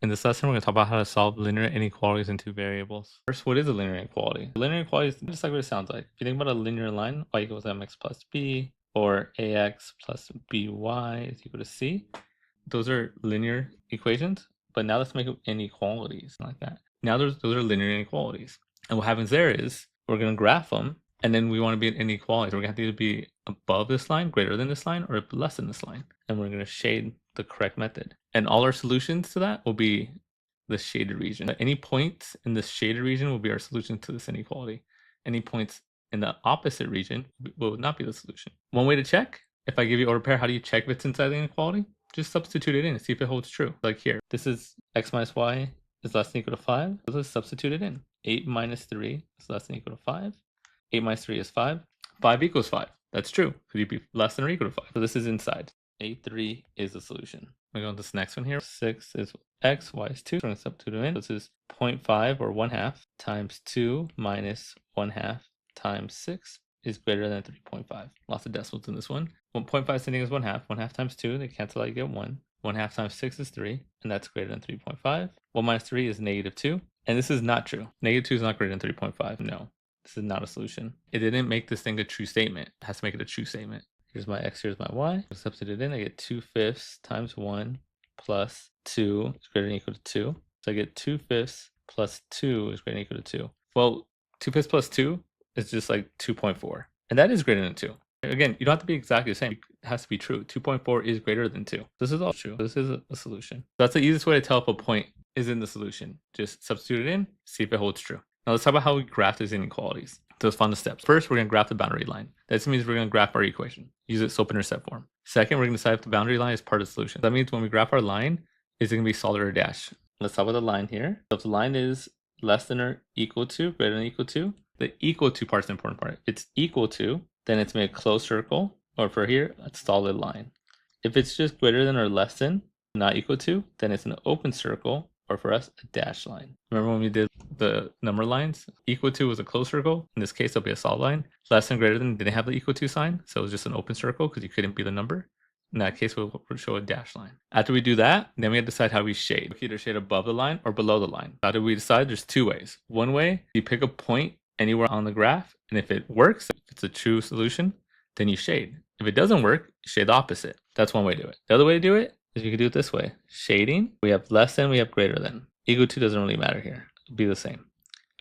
In this lesson, we're going to talk about how to solve linear inequalities in two variables. First, what is a linear inequality? A linear inequality is just like what it sounds like. If you think about a linear line, y equals mx plus b, or ax plus by is equal to c, those are linear equations. But now let's make them inequalities like that. Now those are linear inequalities. And what happens there is we're going to graph them, and then we want to be an inequality. So we're going to have to either be above this line, greater than this line, or less than this line. And we're going to shade the correct method. And all our solutions to that will be the shaded region. Any points in this shaded region will be our solution to this inequality. Any points in the opposite region will not be the solution. One way to check, if I give you order pair, how do you check if it's inside the inequality? Just substitute it in and see if it holds true. Like here, this is x minus y is less than or equal to 5. So let's substitute it in. 8 minus 3 is less than or equal to 5. 8 minus 3 is 5. 5 equals 5. That's true, because you'd be less than or equal to 5. So this is inside. 8, 3 is the solution. We go on to this next one here. 6 is x, y is 2. We're going to substitute it in. This is 0.5 or 1/2 times 2 minus 1/2 times 6 is greater than 3.5. Lots of decimals in this one. 1.5 sitting is 1/2. 1/2 times 2, they cancel out, you get 1. 1/2 times 6 is 3, and that's greater than 3.5. 1 minus 3 is -2, and this is not true. -2 is not greater than 3.5. No, this is not a solution. It didn't make this thing a true statement. It has to make it a true statement. Here's my x, here's my y. Substitute it in, I get 2/5 times 1 plus 2 is greater than or equal to 2. So I get 2/5 plus 2 is greater than or equal to 2. Well, 2/5 plus 2 is just like 2.4. And that is greater than 2. Again, you don't have to be exactly the same. It has to be true. 2.4 is greater than 2. This is all true. This is a solution. That's the easiest way to tell if a point is in the solution. Just substitute it in, see if it holds true. Now let's talk about how we graph these inequalities. So let's find the steps. First, we're going to graph the boundary line. That means we're going to graph our equation. Use it slope-intercept form. Second, we're going to decide if the boundary line is part of the solution. That means when we graph our line, is it going to be solid or dash? Let's talk about the line here. So if the line is less than or equal to, greater than or equal to, the equal to part is the important part. If it's equal to, then it's made a closed circle, or for here, a solid line. If it's just greater than or less than, not equal to, then it's an open circle, or for us, a dashed line. Remember when we did the number lines? Equal to was a closed circle. In this case, it'll be a solid line. Less than, greater than didn't have the equal to sign, so it was just an open circle because you couldn't be the number. In that case, we'll show a dashed line. After we do that, then we have to decide how we shade. We can either shade above the line or below the line. How do we decide? There's two ways. One way, you pick a point anywhere on the graph, and if it works, if it's a true solution, then you shade. If it doesn't work, you shade the opposite. That's one way to do it. The other way to do it is you can do it this way. Shading, we have less than, we have greater than. Equal to doesn't really matter here. It'll be the same.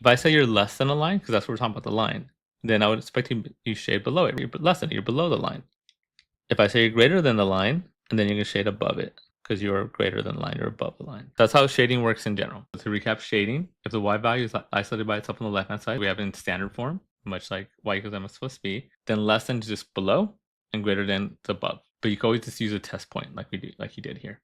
If I say you're less than a line, because that's what we're talking about, the line, then I would expect you shade below it. You're less than, you're below the line. If I say you're greater than the line, and then you can shade above it, because you're greater than the line, you're above the line. That's how shading works in general. To recap shading, if the y value is isolated by itself on the left-hand side, we have it in standard form, much like y equals mx plus b, then less than is just below, and greater than is above. But you can always just use a test point like you did here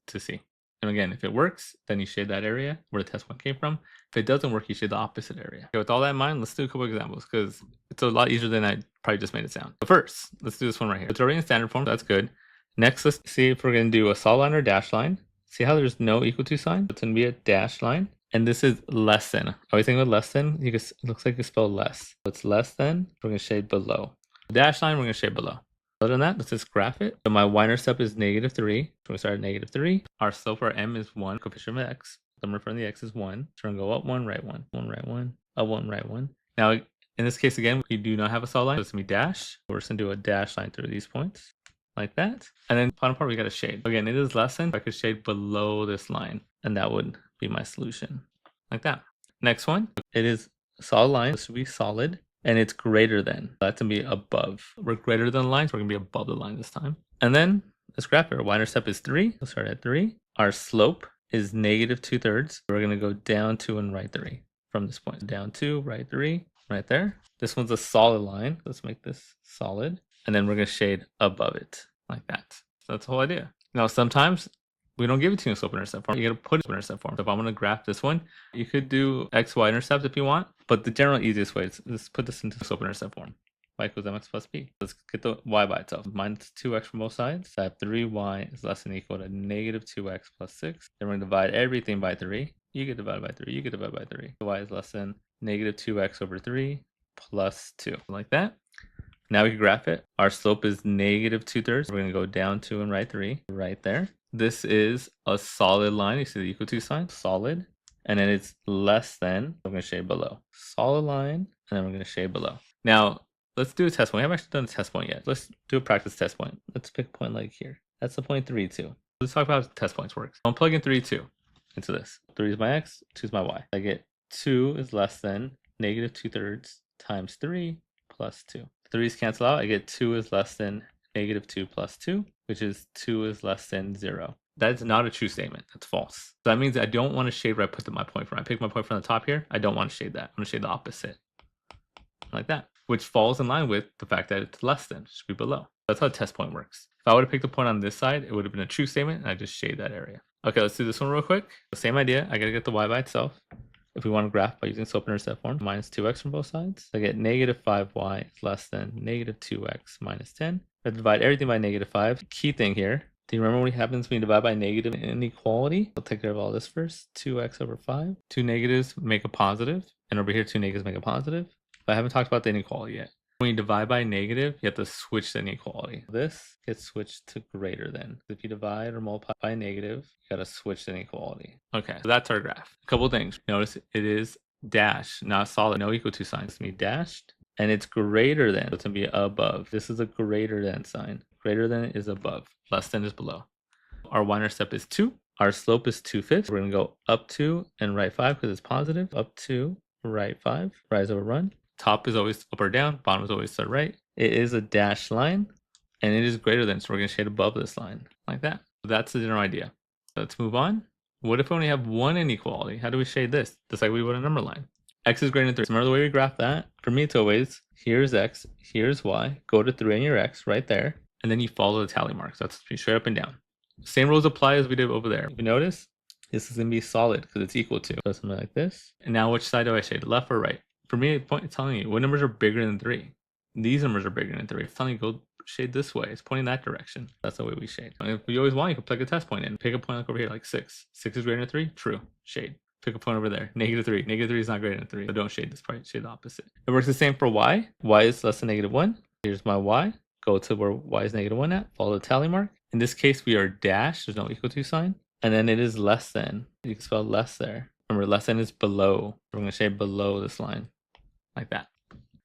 to see. And again, if it works, then you shade that area where the test point came from. If it doesn't work, you shade the opposite area. Okay, with all that in mind, let's do a couple examples because it's a lot easier than I probably just made it sound. But first, let's do this one right here. It's already in standard form, so that's good. Next, let's see if we're going to do a solid line or dash line. See how there's no equal to sign? It's going to be a dash line. And this is less than. Always think with less than, it looks like you spell less. So it's less than, we're going to shade below. The dash line, we're going to shade below. Other than that, let's just graph it. So my y-intercept is -3. So we're going to start at -3. Our slope for m is 1, coefficient of x. The number from the x is 1. So we're going to go up 1, right 1, 1, right 1, up 1, right 1. Now, in this case, again, we do not have a solid line. So it's going to be dash. We're just going to do a dash line through these points. Like that. And then final part, we got a shade. Again, it is less than. I could shade below this line. And that would be my solution. Like that. Next one, it is a solid line. This should be solid. And it's greater than. That's going to be above. We're greater than the line, so we're going to be above the line this time. And then let's graph it. Our y-intercept is 3. We'll start at 3. Our slope is -2/3. We're going to go down 2 and right 3 from this point. Down 2, right 3, right there. This one's a solid line. Let's make this solid. And then we're going to shade above it like that. So that's the whole idea. Now, sometimes we don't give it to you in slope-intercept form. You got to put it in slope-intercept form. So if I'm going to graph this one, you could do x-y-intercept if you want. But the general easiest way is let's put this into slope-intercept form. Y equals mx plus b. Let's get the y by itself. Minus 2x from both sides. So I have 3y is less than or equal to -2x plus 6. Then we're going to divide everything by 3. You get divided by 3. You get divided by 3. Y is less than -2x over 3 plus 2. Like that. Now we can graph it. Our slope is -2/3. We're going to go down 2 and right 3 right there. this is a solid line. You see the equal to sign, solid, and then it's less than, I'm going to shade below. Solid line, and then we're going to shade below. Now, let's do a test point. We haven't actually done a test point yet. Let's do a practice test point. Let's pick a point like here. That's the point 3, 2. Let's talk about how test points work. I'm plugging 3, 2 into this. 3 is my x, 2 is my y. I get 2 is less than negative 2/3 times 3 plus 2. 3's cancel out. I get 2 is less than negative 2 plus 2, which is 2 is less than 0. That's not a true statement. That's false. So that means I don't want to shade where I put my point from. I pick my point from the top here. I don't want to shade that. I'm going to shade the opposite. Like that. Which falls in line with the fact that it's less than. It should be below. That's how a test point works. If I would have picked a point on this side, it would have been a true statement, and I just shade that area. Okay, let's do this one real quick. The same idea. I got to get the y by itself. If we want to graph by using slope-intercept form, minus 2x from both sides. I get negative 5y is less than negative 2x minus 10. I divide everything by negative 5. Key thing here. Do you remember what happens when you divide by negative inequality? I'll take care of all this first. 2x over 5. 2 negatives make a positive, and over here 2 negatives make a positive. But I haven't talked about the inequality yet. When you divide by negative, you have to switch the inequality. This gets switched to greater than. If you divide or multiply by negative, you got to switch the inequality. Okay, so that's our graph. A couple things. Notice it is dash, not solid, no equal to sign. It's going to be dashed, and it's greater than. So it's going to be above. This is a greater than sign. Greater than is above. Less than is below. Our y-intercept is 2. Our slope is 2/5. We're going to go up 2 and right 5 because it's positive. Up 2, right 5. Rise over run. Top is always up or down, bottom is always to the right. It is a dashed line, and it is greater than, so we're going to shade above this line, like that. So that's the general idea. Let's move on. What if we only have one inequality? How do we shade this? Just like we would a number line. X is greater than 3. So remember the way we graph that? For me, it's always, here's x, here's y, go to 3 on your x right there, and then you follow the tally marks. That's straight up and down. Same rules apply as we did over there. You notice? This is going to be solid because it's equal to. So something like this. And now which side do I shade? Left or right? For me, it's telling you what numbers are bigger than 3. These numbers are bigger than 3. It's telling you go shade this way. It's pointing that direction. That's the way we shade. And if you always want, you can plug a test point in. Pick a point like over here, like 6. 6 is greater than 3? True. Shade. Pick a point over there. Negative 3. Negative 3 is not greater than 3. So don't shade this part. Shade the opposite. It works the same for y. Y is less than negative 1. Here's my y. Go to where y is negative 1 at. Follow the tally mark. In this case, we are dash. There's no equal to sign. And then it is less than. You can spell less there. Remember, less than is below. We're going to shade below this line. Like that.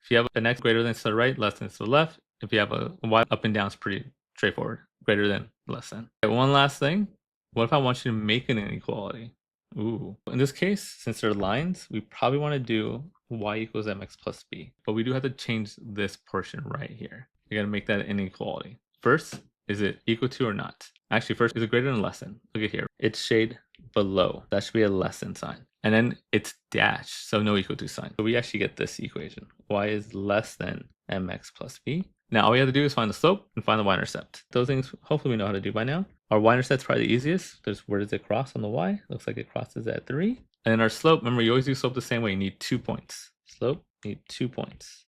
If you have an x greater than to the right, less than to the left. If you have a y up and down, it's pretty straightforward. Greater than, less than. Okay, one last thing. What if I want you to make an inequality? Ooh. In this case, since they're lines, we probably want to do y equals mx plus b. But we do have to change this portion right here. You got to make that an inequality. First, is it equal to or not? Actually, first, is it greater than or less than? Look at here. It's shade below. That should be a less than sign. And then it's dash, so no equal to sign. So we actually get this equation. Y is less than mx plus b. Now all we have to do is find the slope and find the y-intercept. Those things, hopefully we know how to do by now. Our y-intercept's probably the easiest. Where does it cross on the y? Looks like it crosses at 3. And then our slope, remember you always do slope the same way. You need 2 points. Slope, you need 2 points.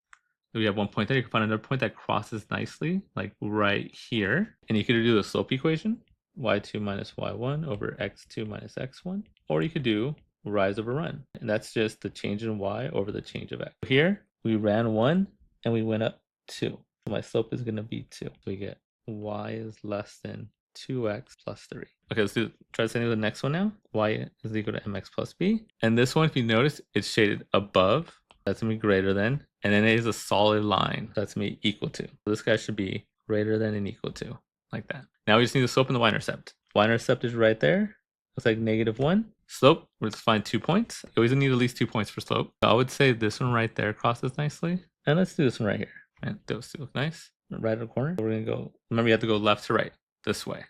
So we have 1 point there. You can find another point that crosses nicely, like right here. And you could do the slope equation, y2 minus y1 over x2 minus x1. Or you could do rise over run. And that's just the change in y over the change of x. Here, we ran 1 and we went up 2. So my slope is going to be 2. So we get y is less than 2x plus 3. Okay, let's try to send you the next one now. Y is equal to mx plus b. And this one, if you notice, it's shaded above. That's going to be greater than. And then it is a solid line. That's going to be equal to. So this guy should be greater than and equal to. Like that. Now we just need the slope and the y-intercept. Y-intercept is right there. Looks like -1. Slope, let's find 2 points. You always need at least 2 points for slope. So I would say this one right there crosses nicely. And let's do this one right here. And those two look nice. Right in the corner. We're going to go, remember you have to go left to right. This way.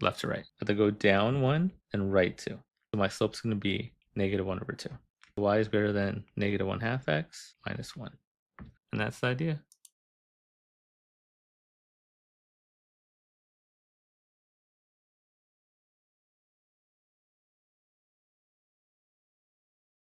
Left to right. I have to go down 1 and right 2. So my slope's going to be -1 over 2. Y is greater than -1/2 x minus 1. And that's the idea.